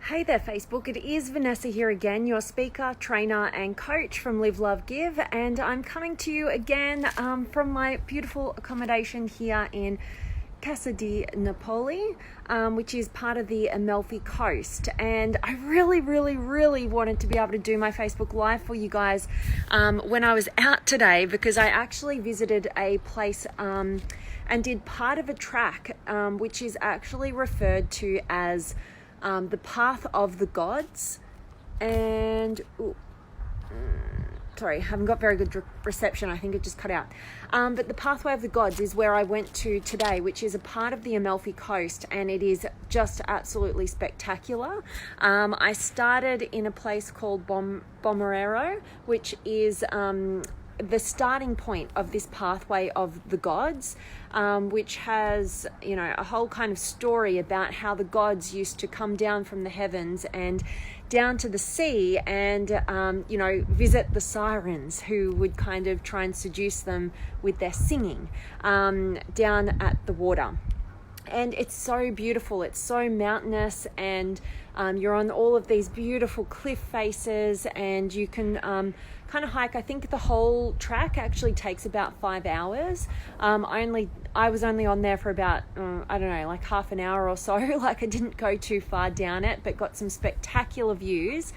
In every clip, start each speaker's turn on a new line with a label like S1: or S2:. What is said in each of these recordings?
S1: Hey there Facebook, it is Vanessa here again, your speaker, trainer and coach from Live, Love, Give, and I'm coming to you again from my beautiful accommodation here in Casa di Napoli, which is part of the Amalfi Coast. And I really wanted to be able to do my Facebook Live for you guys when I was out today, because I actually visited a place and did part of a track which is actually referred to as the Path of the Gods. And sorry, I haven't got very good reception. I think it just cut out. But the Pathway of the Gods is where I went to today, which is a part of the Amalfi Coast, and it is just absolutely spectacular. I started in a place called Bomarero, which is the starting point of this Pathway of the Gods, which has, a whole kind of story about how the gods used to come down from the heavens and down to the sea and, visit the sirens who would kind of try and seduce them with their singing down at the water. And it's so beautiful, it's so mountainous, and you're on all of these beautiful cliff faces, and you can kind of hike. I think the whole track actually takes about 5 hours. I was only on there for about, like half an hour or so. Like, I didn't go too far down it, but got some spectacular views.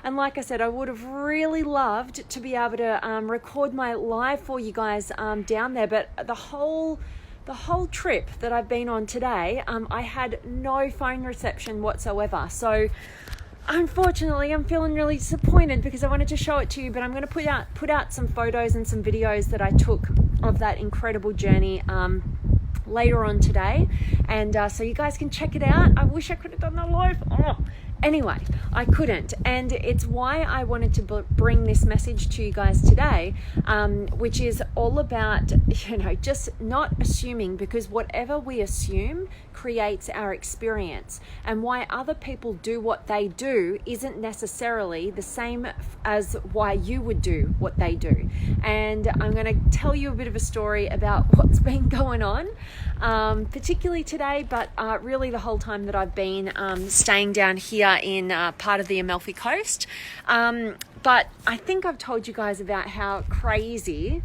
S1: And like I said, I would have really loved to be able to record my live for you guys down there, but the whole trip that I've been on today, I had no phone reception whatsoever. So unfortunately, I'm feeling really disappointed because I wanted to show it to you, but I'm going to put out some photos and some videos that I took of that incredible journey later on today, and so you guys can check it out. I wish I could have done that live. Anyway, I couldn't, and it's why I wanted to bring this message to you guys today, which is all about, just not assuming, because whatever we assume creates our experience, and why other people do what they do isn't necessarily the same as why you would do what they do. And I'm going to tell you a bit of a story about what's been going on, particularly today, but really the whole time that I've been staying down here in part of the Amalfi Coast. But I think I've told you guys about how crazy,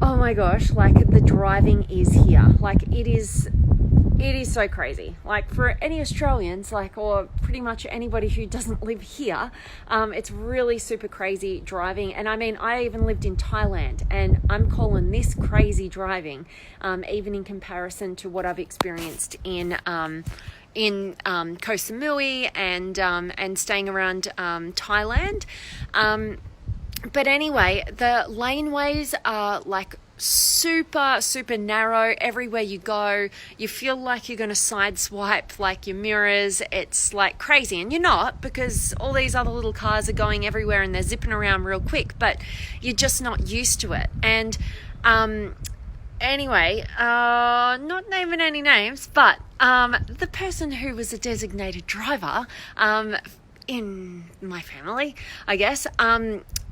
S1: oh my gosh, like the driving is here. Like it is so crazy. Like for any Australians, or pretty much anybody who doesn't live here, it's really super crazy driving. And I mean, I even lived in Thailand, and I'm calling this crazy driving, even in comparison to what I've experienced in Koh Samui and staying around Thailand. But anyway, the laneways are like super narrow. Everywhere you go, you feel like you're going to sideswipe like your mirrors. It's like crazy, and you're not, because all these other little cars are going everywhere and they're zipping around real quick, but you're just not used to it. And anyway, not naming any names, but the person who was a designated driver in my family, I guess,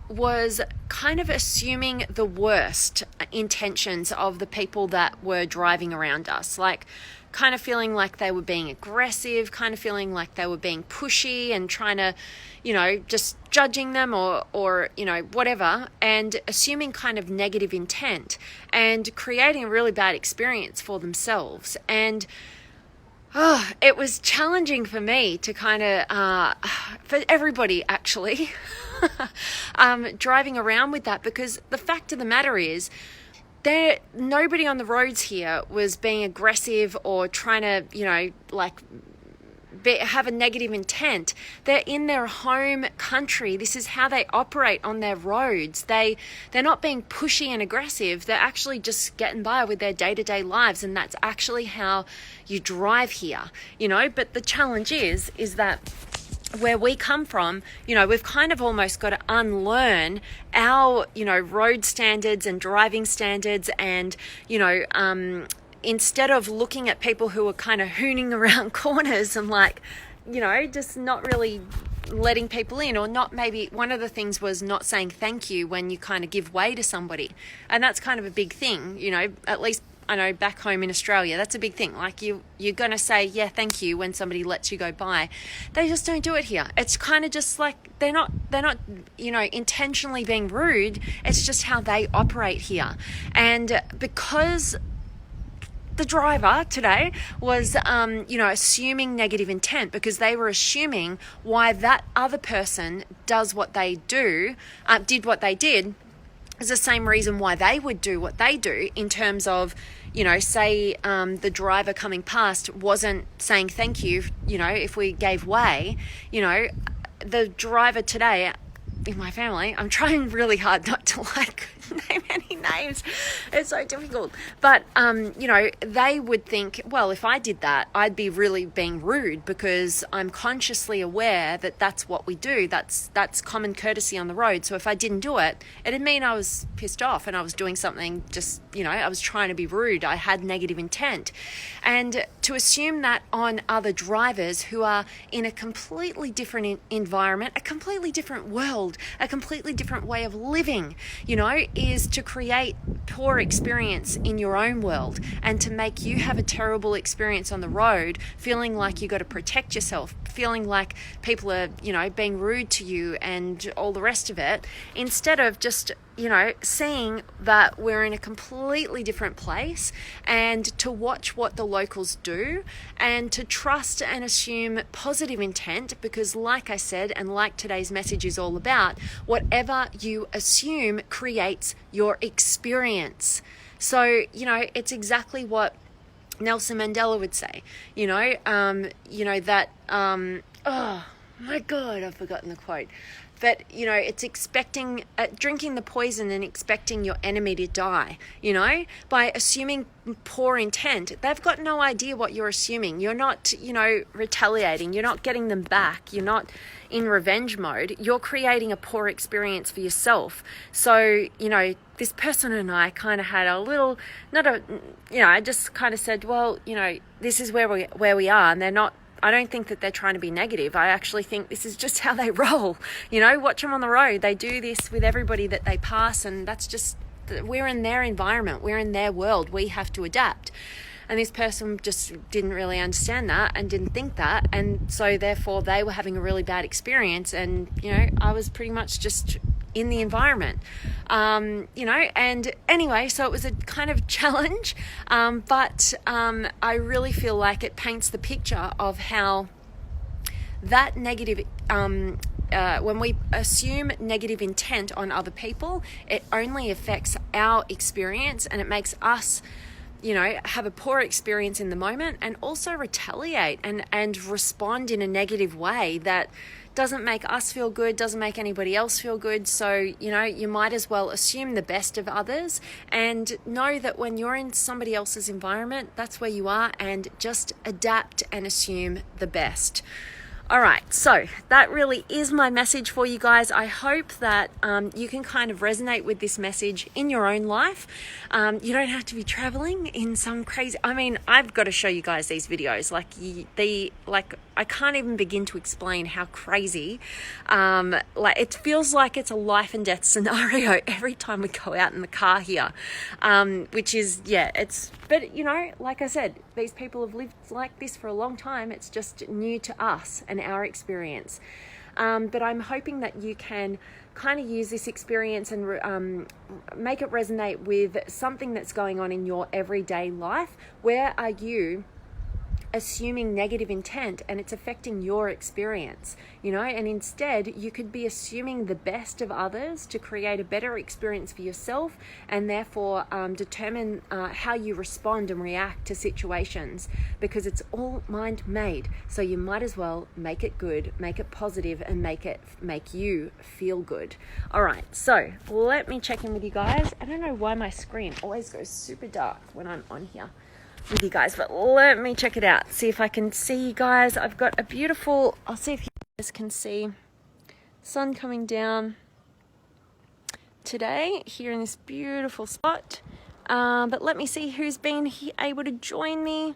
S1: was kind of assuming the worst intentions of the people that were driving around us, like kind of feeling like they were being aggressive, kind of feeling like they were being pushy and trying to, just judging them or whatever, and assuming kind of negative intent and creating a really bad experience for themselves. And it was challenging for me to kind of, for everybody actually, driving around with that, because the fact of the matter is, nobody on the roads here was being aggressive or trying to, have a negative intent. They're in their home country. This is how they operate on their roads. They're not being pushy and aggressive. They're actually just getting by with their day-to-day lives, and that's actually how you drive here, But the challenge is that where we come from, we've kind of almost got to unlearn our, road standards and driving standards, and, instead of looking at people who are kind of hooning around corners and just not really letting people in, or not, maybe one of the things was not saying thank you when you kind of give way to somebody. And that's kind of a big thing, at least I know back home in Australia, that's a big thing. Like you're going to say, yeah, thank you when somebody lets you go by. They just don't do it here. It's kind of just like they're not, intentionally being rude. It's just how they operate here. And because the driver today was, assuming negative intent, because they were assuming why that other person does what they do, did what they did, is the same reason why they would do what they do, in terms of, say the driver coming past wasn't saying thank you, if we gave way, the driver today in my family, I'm trying really hard not to name any names. It's so difficult. But, they would think, well, if I did that, I'd be really being rude, because I'm consciously aware that that's what we do. That's common courtesy on the road. So if I didn't do it, it'd mean I was pissed off and I was doing something just, I was trying to be rude. I had negative intent. And to assume that on other drivers who are in a completely different environment, a completely different world, a completely different way of living, is to create poor experience in your own world, and to make you have a terrible experience on the road, feeling like you got to protect yourself, feeling like people are, being rude to you and all the rest of it, instead of just, seeing that we're in a completely different place, and to watch what the locals do, and to trust and assume positive intent, because like I said, and like today's message is all about, whatever you assume creates your experience. So, it's exactly what Nelson Mandela would say, oh my God, I've forgotten the quote. But, it's expecting, drinking the poison and expecting your enemy to die, by assuming poor intent. They've got no idea what you're assuming. You're not, retaliating. You're not getting them back. You're not in revenge mode. You're creating a poor experience for yourself. So, this person and I kind of had a little, I just kind of said, well, this is where we are, and they're not, I don't think that they're trying to be negative. I actually think this is just how they roll. Watch them on the road. They do this with everybody that they pass, and that's just, we're in their environment. We're in their world. We have to adapt. And this person just didn't really understand that and didn't think that. And so therefore they were having a really bad experience. And, I was pretty much just in the environment, and anyway, so it was a kind of challenge, but I really feel like it paints the picture of how that negative, when we assume negative intent on other people, it only affects our experience, and it makes us have a poor experience in the moment, and also retaliate and respond in a negative way that doesn't make us feel good, doesn't make anybody else feel good. So, you might as well assume the best of others, and know that when you're in somebody else's environment, that's where you are, and just adapt and assume the best. All right, so that really is my message for you guys. I hope that you can kind of resonate with this message in your own life. You don't have to be traveling in some crazy... I mean, I've got to show you guys these videos. I can't even begin to explain how crazy. It feels like it's a life and death scenario every time we go out in the car here, which is, it's... But, like I said, these people have lived like this for a long time. It's just new to us and our experience. But I'm hoping that you can kind of use this experience and make it resonate with something that's going on in your everyday life. Where are you assuming negative intent and it's affecting your experience, and instead you could be assuming the best of others to create a better experience for yourself, and therefore determine how you respond and react to situations, because it's all mind made. So you might as well make it good, make it positive, and make you feel good. All right, so let me check in with you guys. I don't know why my screen always goes super dark when I'm on here with you guys, but let me check it out, see if I can see you guys. I've got a beautiful, I'll see if you guys can see sun coming down today here in this beautiful spot, but let me see who's been able to join me.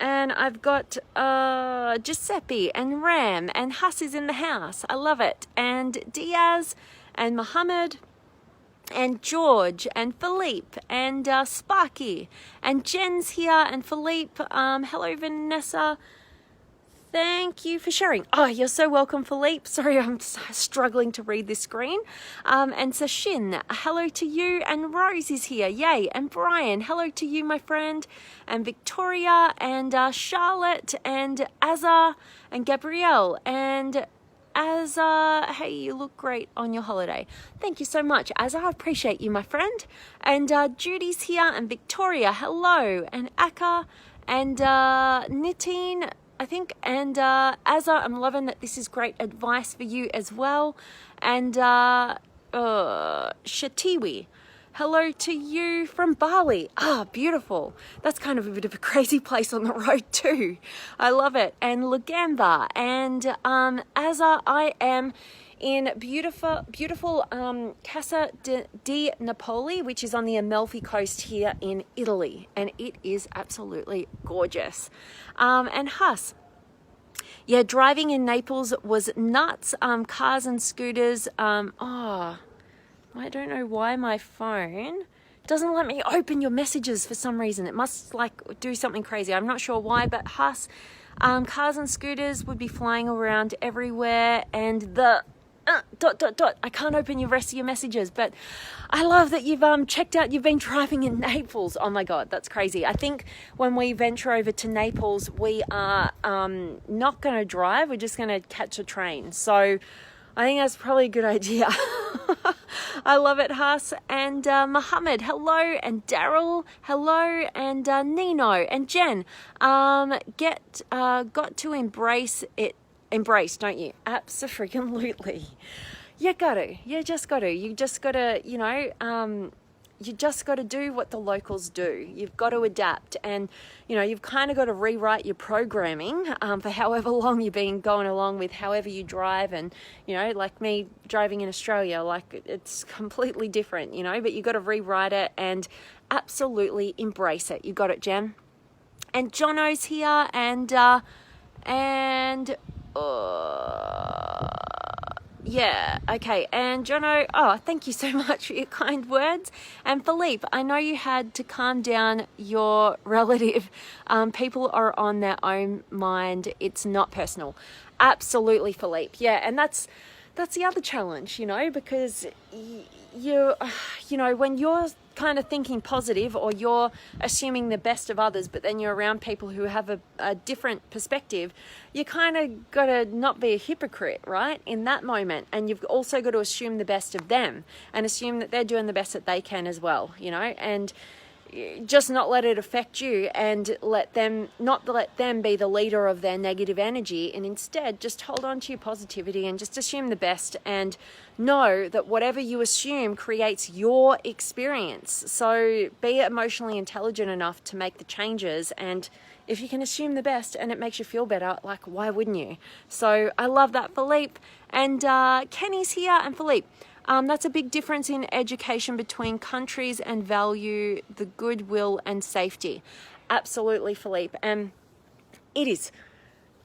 S1: And I've got Giuseppe and Ram and Huss is in the house. I love it. And Diaz and Mohammed and George and Philippe and Sparky and Jen's here and Philippe. Hello, Vanessa. Thank you for sharing. Oh, you're so welcome, Philippe. Sorry, I'm struggling to read this screen. And Sashin, hello to you. And Rose is here. Yay. And Brian, hello to you, my friend. And Victoria and Charlotte and Azza and Gabrielle and Azza. Hey, you look great on your holiday. Thank you so much, Azza. I appreciate you, my friend. And Judy's here and Victoria. Hello. And Akka and Nitin, I think, and Azza, I'm loving that this is great advice for you as well. And Shatiwi, hello to you from Bali. Beautiful. That's kind of a bit of a crazy place on the road too. I love it. And Lugamba and Azza, I am in beautiful Casa di Napoli, which is on the Amalfi Coast here in Italy, and it is absolutely gorgeous. And Huss, yeah, driving in Naples was nuts. Cars and scooters. I don't know why my phone doesn't let me open your messages for some reason. It must do something crazy. I'm not sure why, but Huss, cars and scooters would be flying around everywhere, and the I can't open your rest of your messages, but I love that you've checked out, you've been driving in Naples. Oh my God, that's crazy. I think when we venture over to Naples, we are not going to drive, we're just going to catch a train. So I think that's probably a good idea. I love it, Huss. And Mohammed, hello. And Daryl, hello. And Nino and Jen, got to embrace it. Embrace, don't you? Absolutely. You just got to, you just got to do what the locals do. You've got to adapt, and you've kind of got to rewrite your programming for however long you've been going along with however you drive. And like me driving in Australia, it's completely different, but you've got to rewrite it and absolutely embrace it. You got it, Jen. And Jono's here, and yeah, okay. And Jono, thank you so much for your kind words. And Philippe, I know you had to calm down your relative. People are on their own mind. It's not personal. Absolutely, Philippe. Yeah, and that's the other challenge, because when you're kind of thinking positive, or you're assuming the best of others, but then you're around people who have a different perspective, you kind of got to not be a hypocrite, right, in that moment. And you've also got to assume the best of them and assume that they're doing the best that they can as well, and just not let it affect you, and not let them be the leader of their negative energy, and instead just hold on to your positivity and just assume the best, and know that whatever you assume creates your experience. So be emotionally intelligent enough to make the changes, and if you can assume the best and it makes you feel better, why wouldn't you? So I love that, Philippe. And Kenny's here. And Philippe, that's a big difference in education between countries, and value the goodwill and safety. Absolutely, Philippe. And it is.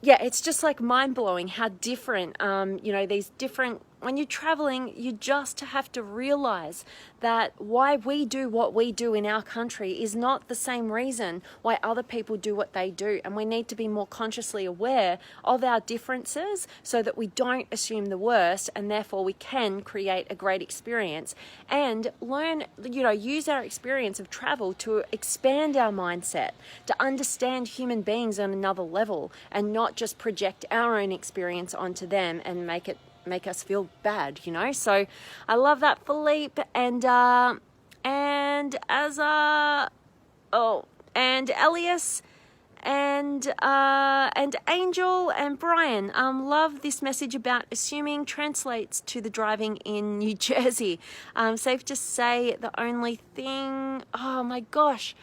S1: Yeah, it's just mind-blowing how different, these different, when you're traveling, you just have to realize that why we do what we do in our country is not the same reason why other people do what they do. And we need to be more consciously aware of our differences so that we don't assume the worst, and therefore we can create a great experience and learn, use our experience of travel to expand our mindset, to understand human beings on another level, and not just project our own experience onto them and make us feel bad, So I love that, Philippe. And Azza, and Elias, and Angel, and Brian. Love this message about assuming translates to the driving in New Jersey. Safe to say the only thing, oh my gosh,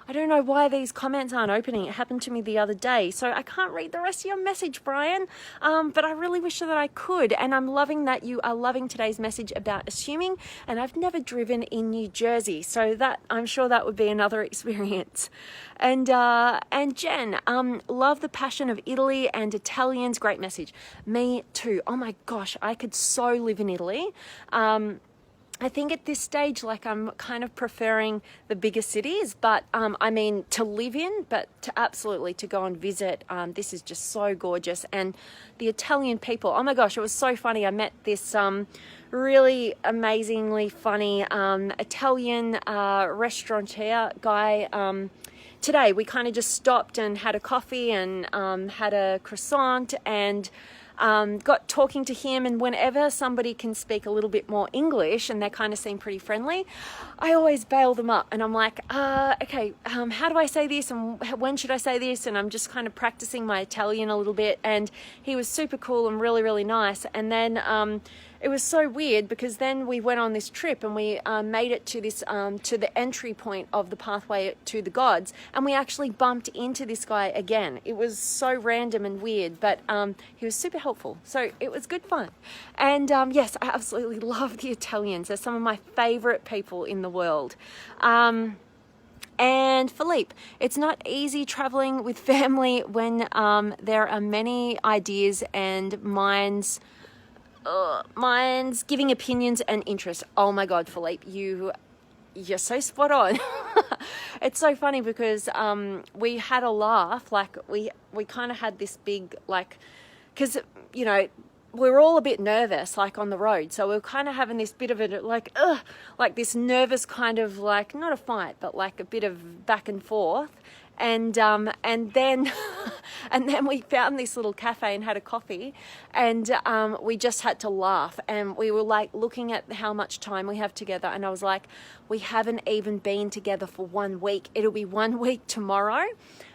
S1: I don't know why these comments aren't opening. It happened to me the other day. So I can't read the rest of your message, Brian. But I really wish that I could. And I'm loving that you are loving today's message about assuming. And I've never driven in New Jersey. So that, I'm sure that would be another experience. And Jen, love the passion of Italy and Italians. Great message. Me too. Oh my gosh, I could so live in Italy. I think at this stage, like, I'm kind of preferring the bigger cities, but I mean, to live in, but to absolutely to go and visit. This is just so gorgeous. And the Italian people, oh my gosh, it was so funny. I met this really amazingly funny Italian restaurateur guy. Today we kind of just stopped and had a coffee and had a croissant and got talking to him. And whenever somebody can speak a little bit more English and they kind of seem pretty friendly, I always bail them up and I'm like, okay, how do I say this and when should I say this? And I'm just kind of practicing my Italian a little bit. And he was super cool and really, really nice. And then it was so weird because then we went on this trip and we made it to this to the entry point of the pathway to the gods, and we actually bumped into this guy again. It was so random and weird, but he was super helpful, so it was good fun. And yes, I absolutely love the Italians. They're some of my favorite people in the world. And Philippe, it's not easy traveling with family when there are many ideas and minds giving opinions and interests. Oh my God, Philippe, you're so spot on. It's so funny because we had a laugh. Like we kind of had this big, like, because, you know, we were all a bit nervous, like on the road. So we were kind of having this bit of a, like this nervous kind of, like, not a fight, but like a bit of back and forth. And then and then we found this little cafe and had a coffee, and we just had to laugh, and we were like looking at how much time we have together, and I was like, we haven't even been together for 1 week. It'll be 1 week tomorrow.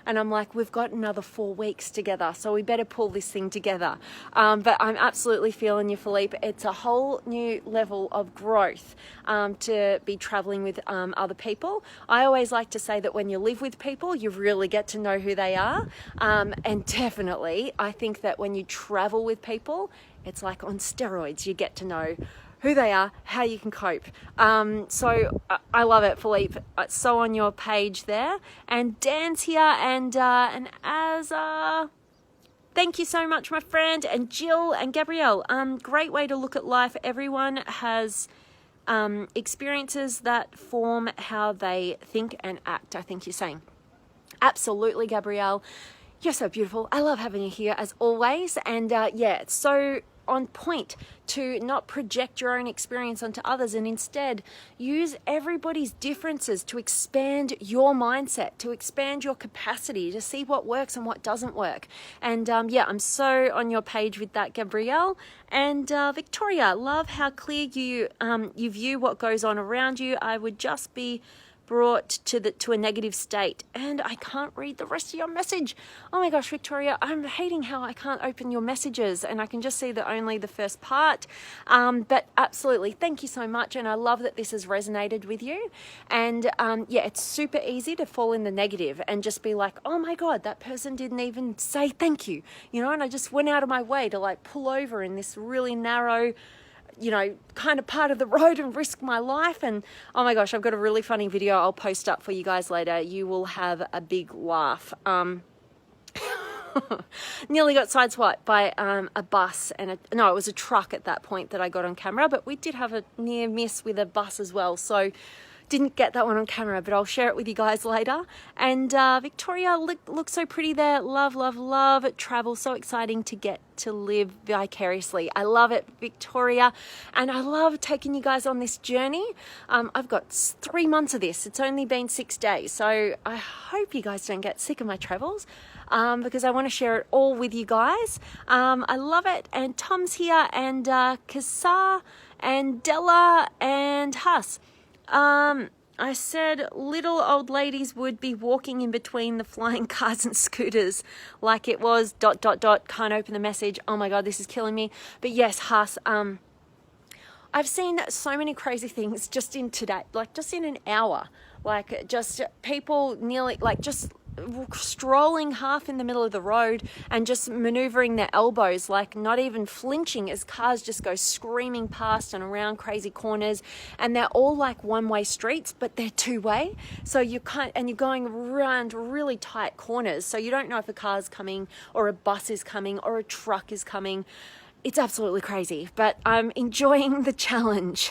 S1: And I'm like, we've got another 4 weeks together, so we better pull this thing together. But I'm absolutely feeling you, Philippe. It's a whole new level of growth to be traveling with other people. I always like to say that when you live with people, you really get to know who they are. And definitely, I think that when you travel with people, it's like on steroids. You get to know who they are, how you can cope. So I love it, Philippe. It's so on your page there. And Dan's here, and as thank you so much, my friend. And Jill and Gabrielle, great way to look at life. Everyone has experiences that form how they think and act, I think you're saying. Absolutely, Gabrielle. You're so beautiful. I love having you here as always. And yeah, it's so on point to not project your own experience onto others, and instead use everybody's differences to expand your mindset, to expand your capacity, to see what works and what doesn't work. And yeah, I'm so on your page with that, Gabrielle. And Victoria, love how clear you view what goes on around you. I would just be brought to a negative state, and I can't read the rest of your message. Oh my gosh, Victoria, I'm hating how I can't open your messages and I can just see only the first part. But absolutely, thank you so much, and I love that this has resonated with you. And yeah, it's super easy to fall in the negative and just be like, oh my God, that person didn't even say thank you, you know, and I just went out of my way to like pull over in this really narrow, you know, kind of part of the road and risk my life. And oh my gosh, I've got a really funny video I'll post up for you guys later. You will have a big laugh. Nearly got sideswiped by a bus and no, it was a truck at that point that I got on camera, but we did have a near miss with a bus as well. So didn't get that one on camera, but I'll share it with you guys later. And Victoria, looks so pretty there. Love, love, love travel. So exciting to get to live vicariously. I love it, Victoria. And I love taking you guys on this journey. I've got 3 months of this. It's only been 6 days. So I hope you guys don't get sick of my travels. Because I want to share it all with you guys. I love it. And Tom's here, and Kasa, and Della, and Huss. I said little old ladies would be walking in between the flying cars and scooters like it was ... Can't open the message. Oh my God, this is killing me. But yes, Huss, I've seen so many crazy things just in today, like just in an hour, like just people nearly like just strolling half in the middle of the road and just maneuvering their elbows, like not even flinching as cars just go screaming past and around crazy corners. And they're all like one-way streets, but they're two-way. So you're going around really tight corners. So you don't know if a car's coming or a bus is coming or a truck is coming. it's absolutely crazy, but I'm enjoying the challenge.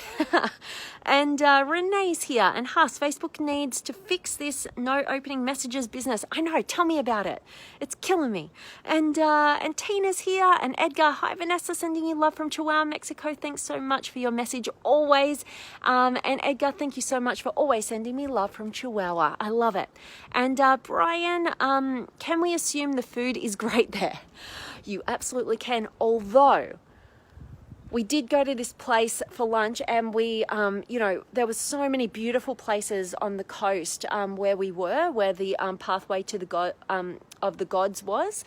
S1: And Renee's here, and Huss, Facebook needs to fix this no opening messages business. I know, tell me about it. It's killing me. And Tina's here, and Edgar. Hi, Vanessa, sending you love from Chihuahua, Mexico. Thanks so much for your message always. And Edgar, thank you so much for always sending me love from Chihuahua. I love it. And Brian, can we assume the food is great there? You absolutely can, although we did go to this place for lunch, and we, there was so many beautiful places on the coast where we were, where the pathway to the of the gods was.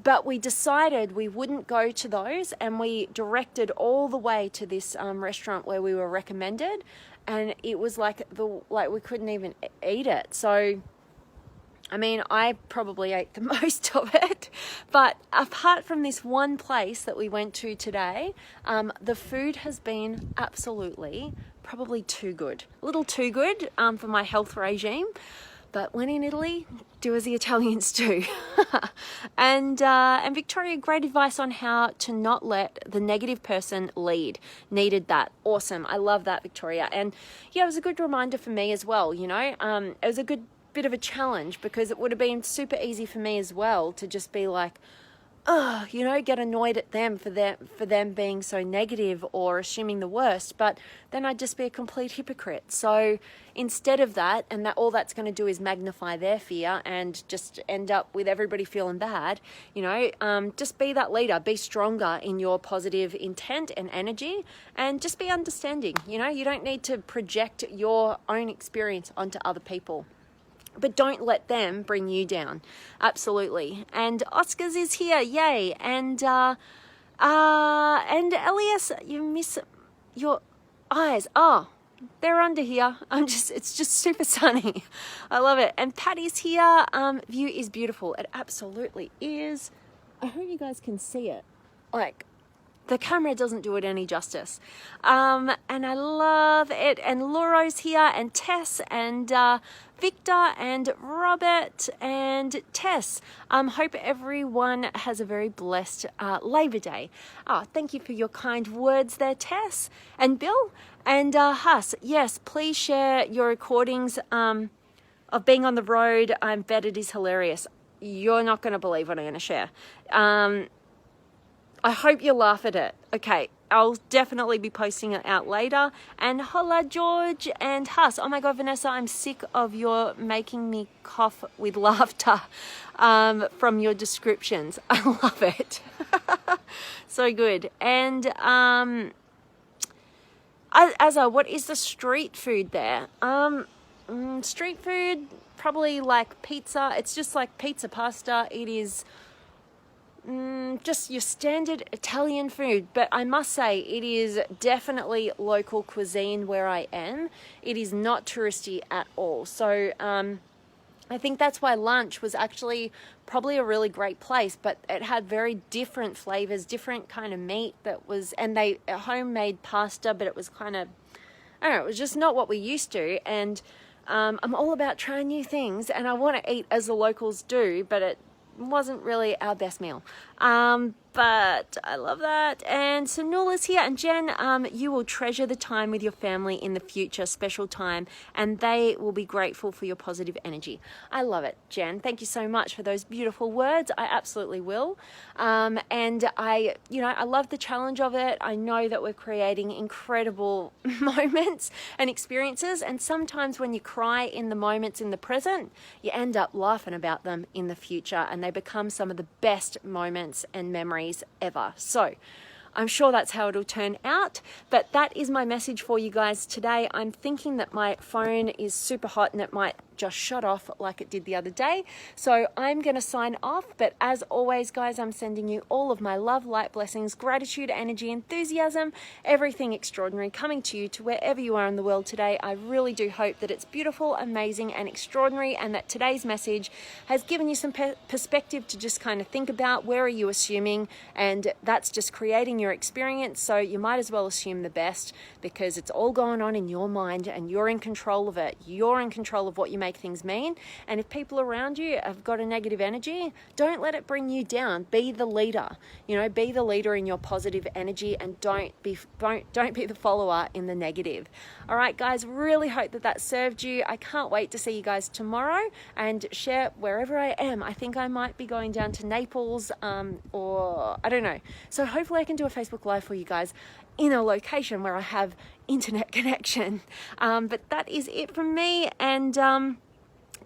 S1: But we decided we wouldn't go to those, and we directed all the way to this restaurant where we were recommended, and it was like we couldn't even eat it. So I mean, I probably ate the most of it, but apart from this one place that we went to today, the food has been absolutely probably too good. A little too good for my health regime, but when in Italy, do as the Italians do. And Victoria, great advice on how to not let the negative person lead. Needed that. Awesome. I love that, Victoria. And yeah, it was a good reminder for me as well, it was a good bit of a challenge, because it would have been super easy for me as well to just be like, get annoyed at them for them being so negative or assuming the worst, but then I'd just be a complete hypocrite. So instead of that, and that all that's going to do is magnify their fear and just end up with everybody feeling bad, just be that leader, be stronger in your positive intent and energy, and just be understanding. You don't need to project your own experience onto other people, but don't let them bring you down. Absolutely. And Oscars is here, yay! And Elias, you miss your eyes. Oh, they're under here. It's just super sunny. I love it. And Patty's here. View is beautiful. It absolutely is. I hope you guys can see it. The camera doesn't do it any justice. And I love it. And Laura's here, and Tess, and Victor, and Robert, and Tess. Hope everyone has a very blessed Labor Day. Thank you for your kind words there, Tess. And Bill, and Huss, yes, please share your recordings of being on the road. I bet it is hilarious. You're not going to believe what I'm going to share. I hope you laugh at it. Okay, I'll definitely be posting it out later. And hola, George and Huss. Oh my God, Vanessa, I'm sick of your making me cough with laughter from your descriptions. I love it. So good. And Azza, what is the street food there? Street food, probably like pizza. It's just like pizza pasta. It is just your standard Italian food, but I must say it is definitely local cuisine where I am. It is not touristy at all. So I think that's why lunch was actually probably a really great place, but it had very different flavors, different kind of meat and they homemade pasta, but it was kind of, I don't know, it was just not what we used to. And I'm all about trying new things, and I want to eat as the locals do, but it wasn't really our best meal. But I love that. And Sunula's here, and Jen, you will treasure the time with your family in the future, special time, and they will be grateful for your positive energy. I love it, Jen. Thank you so much for those beautiful words. I absolutely will. And I love the challenge of it. I know that we're creating incredible moments and experiences, and sometimes when you cry in the moments in the present, you end up laughing about them in the future, and they become some of the best moments and memories ever. So I'm sure that's how it'll turn out, but that is my message for you guys today. I'm thinking that my phone is super hot and it might just shut off like it did the other day. So I'm going to sign off, but as always, guys, I'm sending you all of my love, light, blessings, gratitude, energy, enthusiasm, everything extraordinary coming to you to wherever you are in the world today. I really do hope that it's beautiful, amazing, and extraordinary, and that today's message has given you some perspective to just kind of think about where are you assuming, and that's just creating your experience. So you might as well assume the best, because it's all going on in your mind and you're in control of it. You're in control of what you make make things mean. And if people around you have got a negative energy, don't let it bring you down. Be the leader, be the leader in your positive energy, and don't be the follower in the negative. All right, guys, really hope that served you. I can't wait to see you guys tomorrow and share wherever I am. I think I might be going down to Naples, or I don't know. So hopefully I can do a Facebook Live for you guys in a location where I have internet connection. But that is it from me, and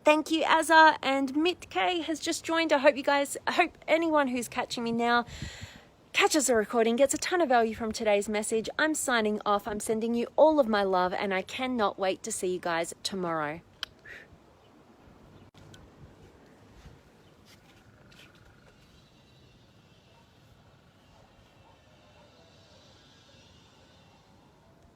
S1: thank you, Azza, and Mitk has just joined. I hope anyone who's catching me now catches the recording, gets a ton of value from today's message. I'm signing off. I'm sending you all of my love, and I cannot wait to see you guys tomorrow.